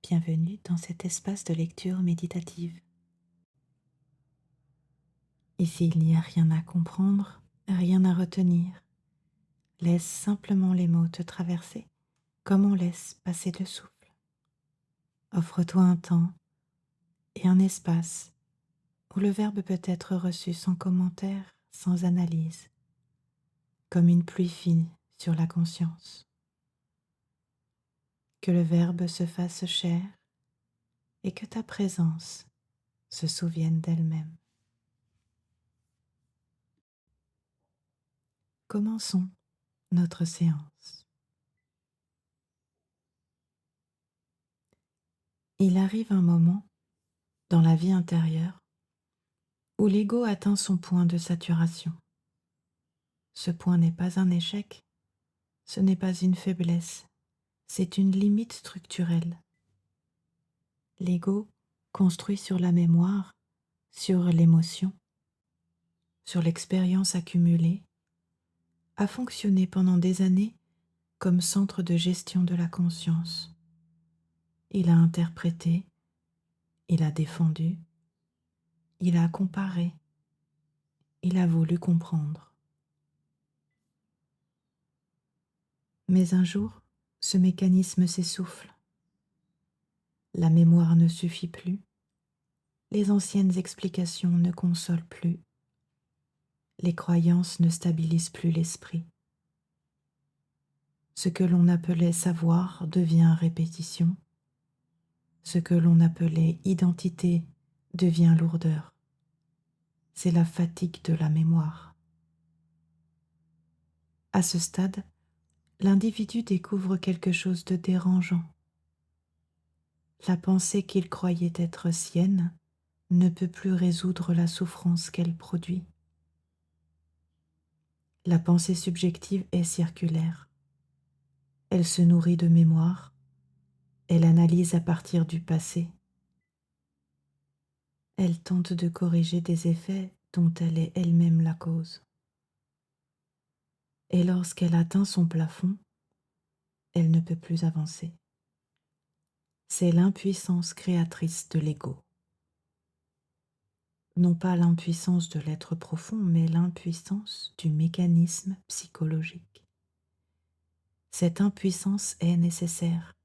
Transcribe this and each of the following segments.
Bienvenue dans cet espace de lecture méditative. Ici, il n'y a rien à comprendre, rien à retenir. Laisse simplement les mots te traverser, comme on laisse passer le souffle. Offre-toi un temps et un espace où le verbe peut être reçu sans commentaire, sans analyse, comme une pluie fine sur la conscience. Que le verbe se fasse chair et que ta présence se souvienne d'elle-même. Commençons notre séance. Il arrive un moment dans la vie intérieure où l'ego atteint son point de saturation. Ce point n'est pas un échec, ce n'est pas une faiblesse, c'est une limite structurelle. L'ego, construit sur la mémoire, sur l'émotion, sur l'expérience accumulée, a fonctionné pendant des années comme centre de gestion de la conscience. Il a interprété, il a défendu, il a comparé, il a voulu comprendre. Mais un jour, ce mécanisme s'essouffle. La mémoire ne suffit plus, les anciennes explications ne consolent plus, les croyances ne stabilisent plus l'esprit. Ce que l'on appelait savoir devient répétition, ce que l'on appelait identité devient lourdeur. C'est la fatigue de la mémoire. À ce stade, l'individu découvre quelque chose de dérangeant. La pensée qu'il croyait être sienne ne peut plus résoudre la souffrance qu'elle produit. La pensée subjective est circulaire. Elle se nourrit de mémoire, elle analyse à partir du passé. Elle tente de corriger des effets dont elle est elle-même la cause. Et lorsqu'elle atteint son plafond, elle ne peut plus avancer. C'est l'impuissance créatrice de l'ego. Non pas l'impuissance de l'être profond, mais l'impuissance du mécanisme psychologique. Cette impuissance est nécessaire,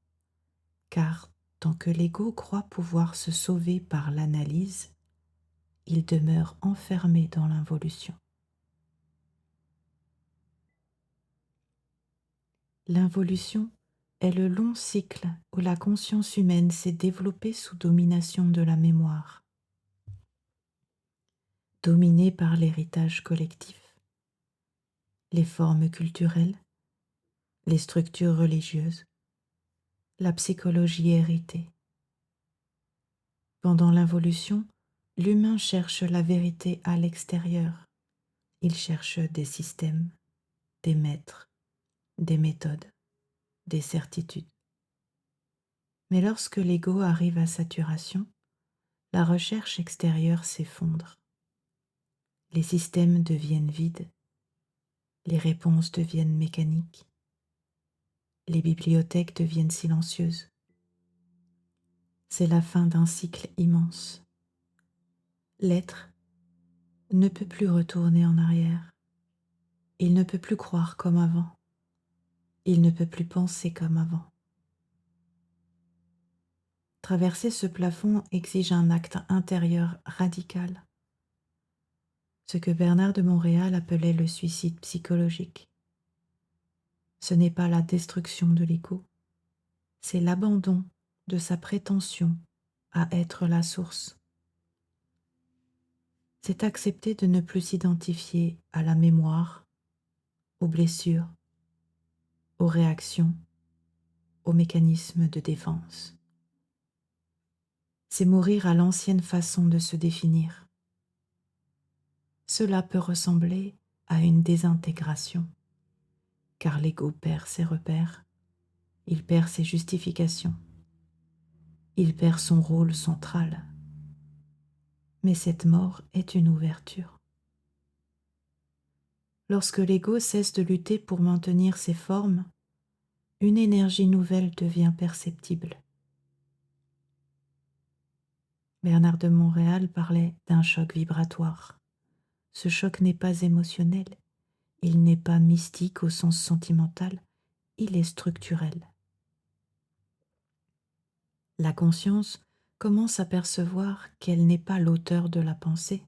car tant que l'ego croit pouvoir se sauver par l'analyse, il demeure enfermé dans l'involution. L'involution est le long cycle où la conscience humaine s'est développée sous domination de la mémoire, dominée par l'héritage collectif, les formes culturelles, les structures religieuses, la psychologie héritée. Pendant l'involution, l'humain cherche la vérité à l'extérieur. Il cherche des systèmes, des maîtres, des méthodes, des certitudes. Mais lorsque l'ego arrive à saturation, la recherche extérieure s'effondre. Les systèmes deviennent vides, les réponses deviennent mécaniques, les bibliothèques deviennent silencieuses. C'est la fin d'un cycle immense. L'être ne peut plus retourner en arrière. Il ne peut plus croire comme avant. Il ne peut plus penser comme avant. Traverser ce plafond exige un acte intérieur radical, ce que Bernard de Montréal appelait le suicide psychologique. Ce n'est pas la destruction de l'ego, c'est l'abandon de sa prétention à être la source. C'est accepter de ne plus s'identifier à la mémoire, aux blessures, aux réactions, aux mécanismes de défense. C'est mourir à l'ancienne façon de se définir. Cela peut ressembler à une désintégration, car l'ego perd ses repères, il perd ses justifications, il perd son rôle central. Mais cette mort est une ouverture. Lorsque l'ego cesse de lutter pour maintenir ses formes, une énergie nouvelle devient perceptible. Bernard de Montréal parlait d'un choc vibratoire. Ce choc n'est pas émotionnel, il n'est pas mystique au sens sentimental, il est structurel. La conscience commence à percevoir qu'elle n'est pas l'auteur de la pensée,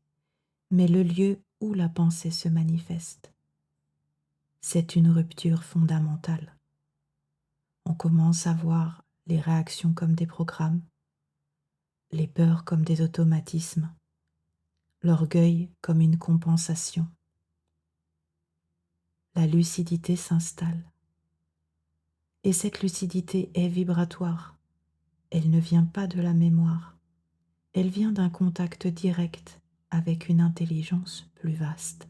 mais le lieu où la pensée se manifeste. C'est une rupture fondamentale. On commence à voir les réactions comme des programmes, les peurs comme des automatismes, l'orgueil comme une compensation. La lucidité s'installe. Et cette lucidité est vibratoire. Elle ne vient pas de la mémoire. Elle vient d'un contact direct avec une intelligence plus vaste.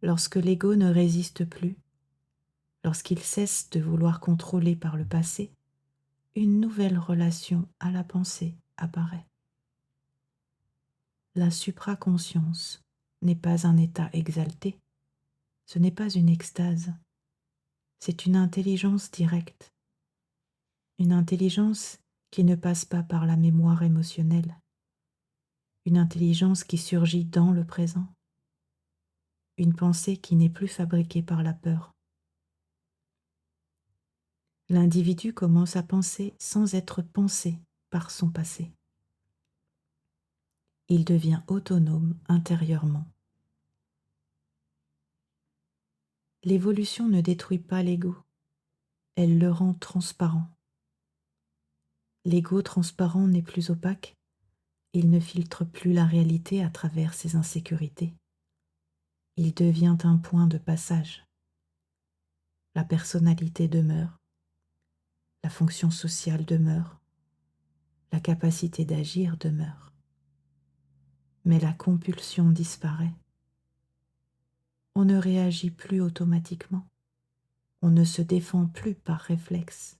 Lorsque l'ego ne résiste plus, lorsqu'il cesse de vouloir contrôler par le passé, une nouvelle relation à la pensée apparaît. La supraconscience n'est pas un état exalté, ce n'est pas une extase, c'est une intelligence directe, une intelligence qui ne passe pas par la mémoire émotionnelle, une intelligence qui surgit dans le présent, une pensée qui n'est plus fabriquée par la peur. L'individu commence à penser sans être pensé par son passé. Il devient autonome intérieurement. L'évolution ne détruit pas l'ego, elle le rend transparent. L'ego transparent n'est plus opaque, il ne filtre plus la réalité à travers ses insécurités. Il devient un point de passage. La personnalité demeure, la fonction sociale demeure, la capacité d'agir demeure. Mais la compulsion disparaît. On ne réagit plus automatiquement, on ne se défend plus par réflexe,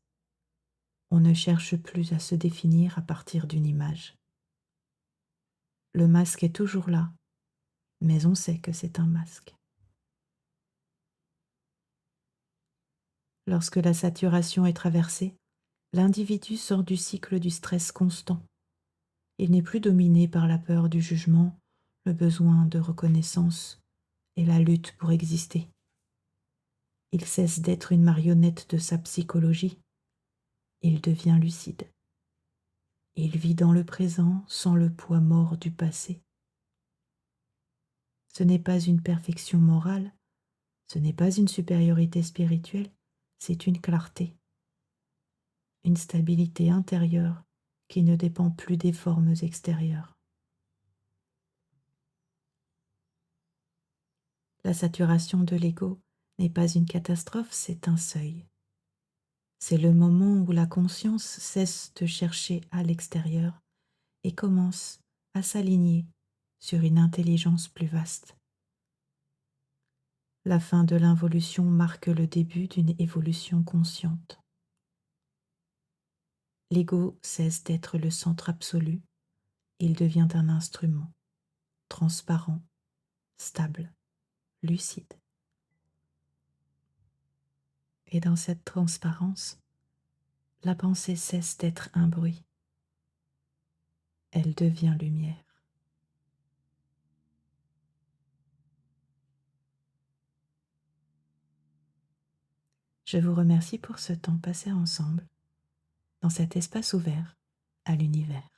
on ne cherche plus à se définir à partir d'une image. Le masque est toujours là, mais on sait que c'est un masque. Lorsque la saturation est traversée, l'individu sort du cycle du stress constant. Il n'est plus dominé par la peur du jugement, le besoin de reconnaissance et la lutte pour exister. Il cesse d'être une marionnette de sa psychologie. Il devient lucide. Il vit dans le présent sans le poids mort du passé. Ce n'est pas une perfection morale, ce n'est pas une supériorité spirituelle, c'est une clarté, une stabilité intérieure qui ne dépend plus des formes extérieures. La saturation de l'ego n'est pas une catastrophe, c'est un seuil. C'est le moment où la conscience cesse de chercher à l'extérieur et commence à s'aligner sur une intelligence plus vaste. La fin de l'involution marque le début d'une évolution consciente. L'ego cesse d'être le centre absolu, il devient un instrument, transparent, stable, lucide. Et dans cette transparence, la pensée cesse d'être un bruit. Elle devient lumière. Je vous remercie pour ce temps passé ensemble, dans cet espace ouvert à l'univers.